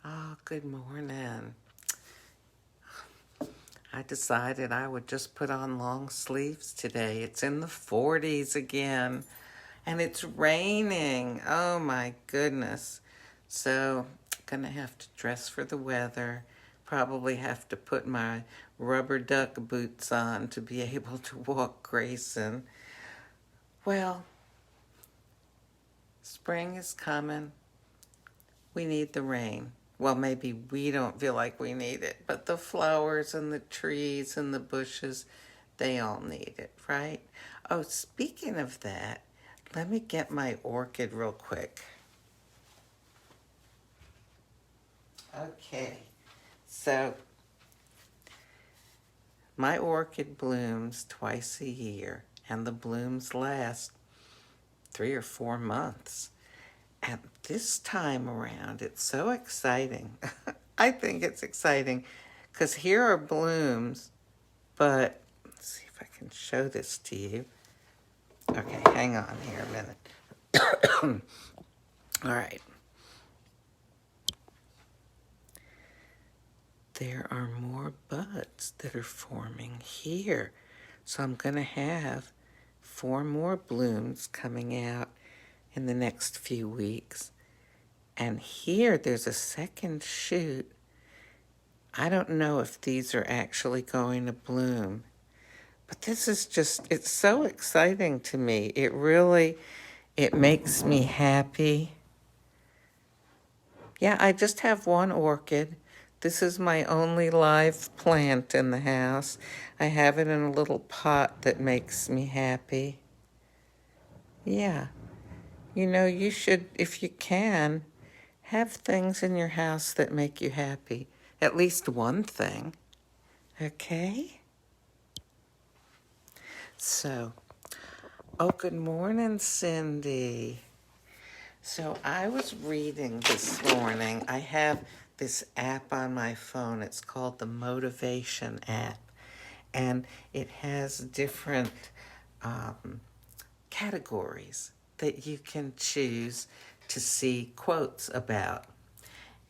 Oh, good morning. I decided I would just put on long sleeves today. It's in the 40s again, and it's raining. Oh my goodness. So, gonna have to dress for the weather. Probably have to put my rubber duck boots on to be able to walk Grayson. Well, spring is coming. We need the rain. Well, maybe we don't feel like we need it, but the flowers and the trees and the bushes, they all need it, right? Oh, speaking of that, let me get my orchid real quick. Okay, so my orchid blooms twice a year, and the blooms last 3 or 4 months. And this time around, it's so exciting. I think it's exciting because here are blooms, but let's see if I can show this to you. Okay, hang on here a minute. All right. There are more buds that are forming here. So I'm going to have 4 more blooms coming out in the next few weeks. And here there's a second shoot. I don't know if these are actually going to bloom, but this is just, it's so exciting to me. It makes me happy. Yeah, I just have one orchid. This is my only live plant in the house. I have it in a little pot that makes me happy. Yeah. You should, if you can, have things in your house that make you happy. At least one thing. Okay? So, oh, good morning, Cindy. So I was reading this morning. I have this app on my phone. It's called the Motivation app. And it has different categories that you can choose to see quotes about.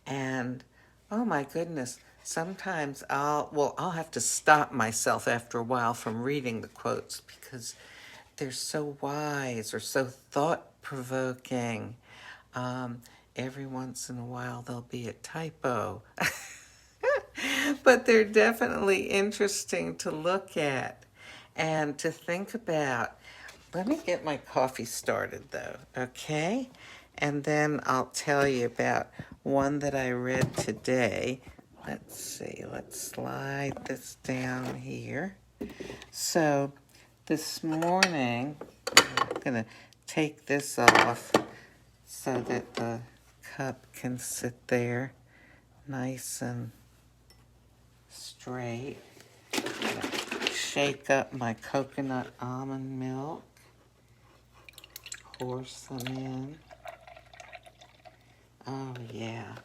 And oh my goodness, sometimes I'll have to stop myself after a while from reading the quotes because they're so wise or so thought-provoking. Every once in a while there'll be a typo. But they're definitely interesting to look at and to think about. Let me get my coffee started though, okay? And then I'll tell you about one that I read today. Let's see, let's slide this down here. So this morning, I'm going to take this off so that the cup can sit there nice and straight. Shake up my coconut almond milk. Pour some in. Oh, yeah.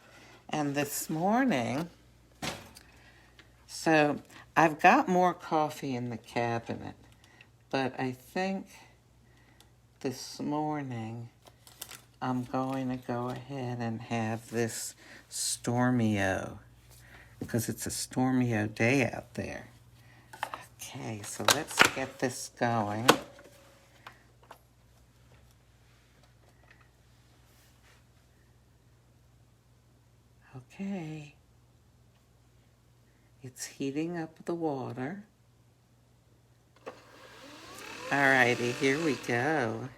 And this morning, so I've got more coffee in the cabinet, but I think this morning I'm going to go ahead and have this Stormio because it's a Stormio day out there. Okay, so let's get this going. Okay. It's heating up the water. Alrighty, here we go.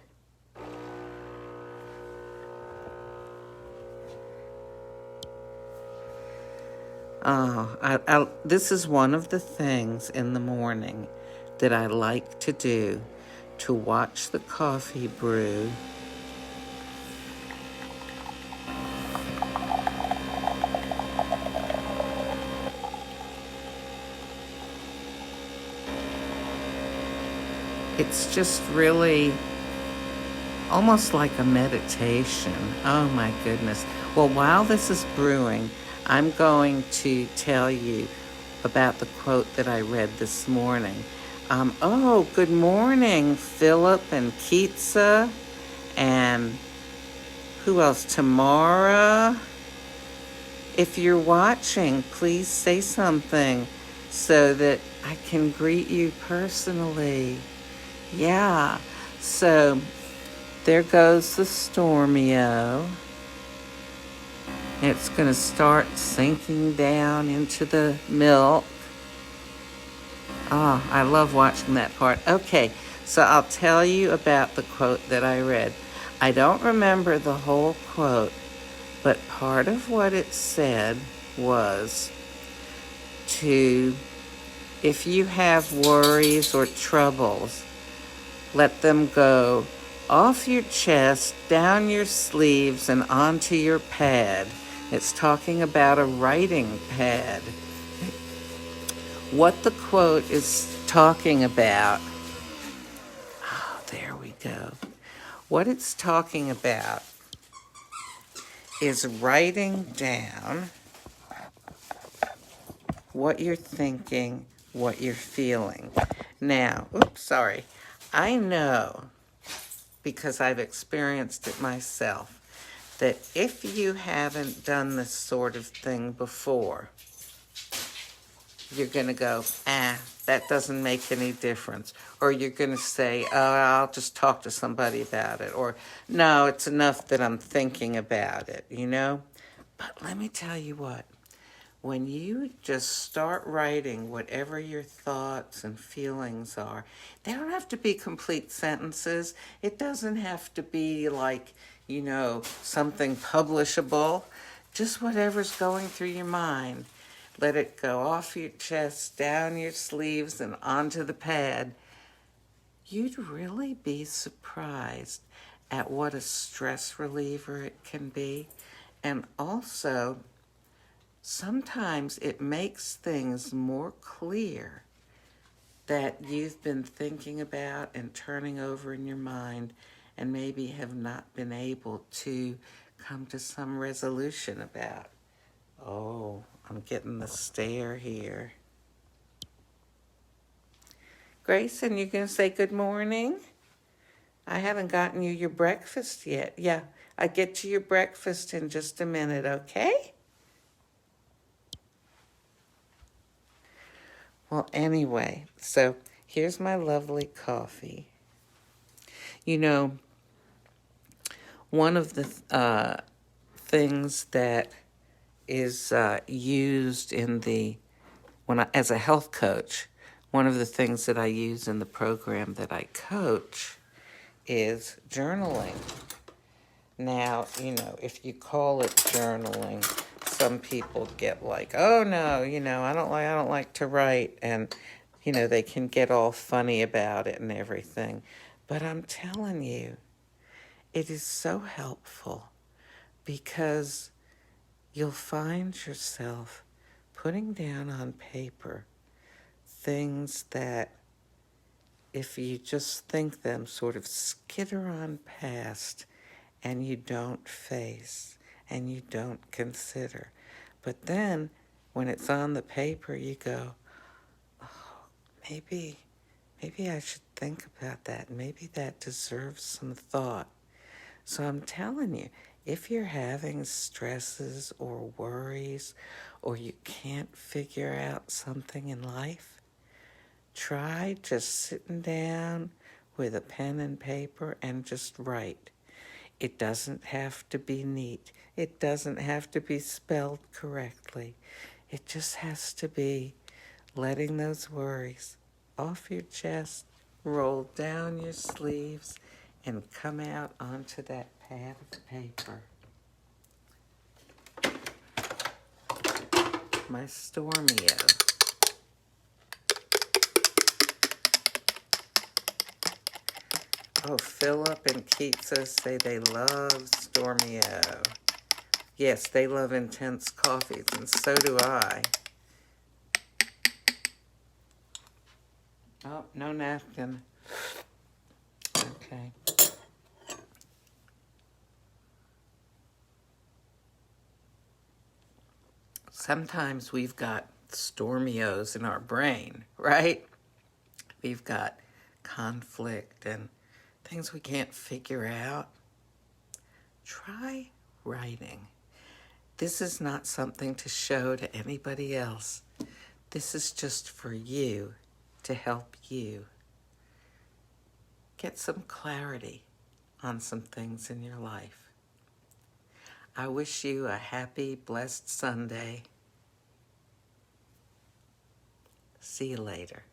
This is one of the things in the morning that I like to do, to watch the coffee brew. It's just really almost like a meditation. Oh my goodness. Well, while this is brewing, I'm going to tell you about the quote that I read this morning. Good morning, Philip and Keitsa, and who else? Tamara If you're watching, please say something so that I can greet you personally. Yeah. So there goes the Stormio. It's going to start sinking down into the milk. Ah, I love watching that part. Okay, so I'll tell you about the quote that I read. I don't remember the whole quote, but part of what it said was to, if you have worries or troubles, let them go off your chest, down your sleeves, and onto your pad. It's talking about a writing pad. What the quote is talking about, oh, there we go. What it's talking about is writing down what you're thinking, what you're feeling. Now, oops, sorry. I know, because I've experienced it myself, that if you haven't done this sort of thing before, you're going to go, that doesn't make any difference. Or you're going to say, oh, I'll just talk to somebody about it. Or, no, it's enough that I'm thinking about it, you know? But let me tell you what. When you just start writing whatever your thoughts and feelings are, they don't have to be complete sentences. It doesn't have to be like, you know, something publishable. Just whatever's going through your mind. Let it go off your chest, down your sleeves, and onto the pad. You'd really be surprised at what a stress reliever it can be. And also, sometimes it makes things more clear that you've been thinking about and turning over in your mind and maybe have not been able to come to some resolution about. Oh, I'm getting the stare here. Grayson, you going to say good morning? I haven't gotten you your breakfast yet. Yeah, I'll get to your breakfast in just a minute, okay? Well, anyway, so here's my lovely coffee. You know, one of the things that is used in the, as a health coach, one of the things that I use in the program that I coach is journaling. Now, you know, if you call it journaling, some people get like, oh no, you know, I don't like to write, and you know, they can get all funny about it and everything. But I'm telling you, it is so helpful because you'll find yourself putting down on paper things that, if you just think them, sort of skitter on past, and you don't face and you don't consider. But then when it's on the paper, you go, oh, maybe I should think about that. Maybe that deserves some thought. So I'm telling you, if you're having stresses or worries, or you can't figure out something in life, try just sitting down with a pen and paper and just write. It doesn't have to be neat. It doesn't have to be spelled correctly. It just has to be letting those worries off your chest, roll down your sleeves, and come out onto that pad of paper. My Stormio. Oh, Philip and Keitsa say they love Stormio. Yes, they love intense coffees, and so do I. Oh, no napkin. Okay. Sometimes we've got Stormios in our brain, right? We've got conflict and things we can't figure out. Try writing. This is not something to show to anybody else. This is just for you, to help you get some clarity on some things in your life. I wish you a happy, blessed Sunday. See you later.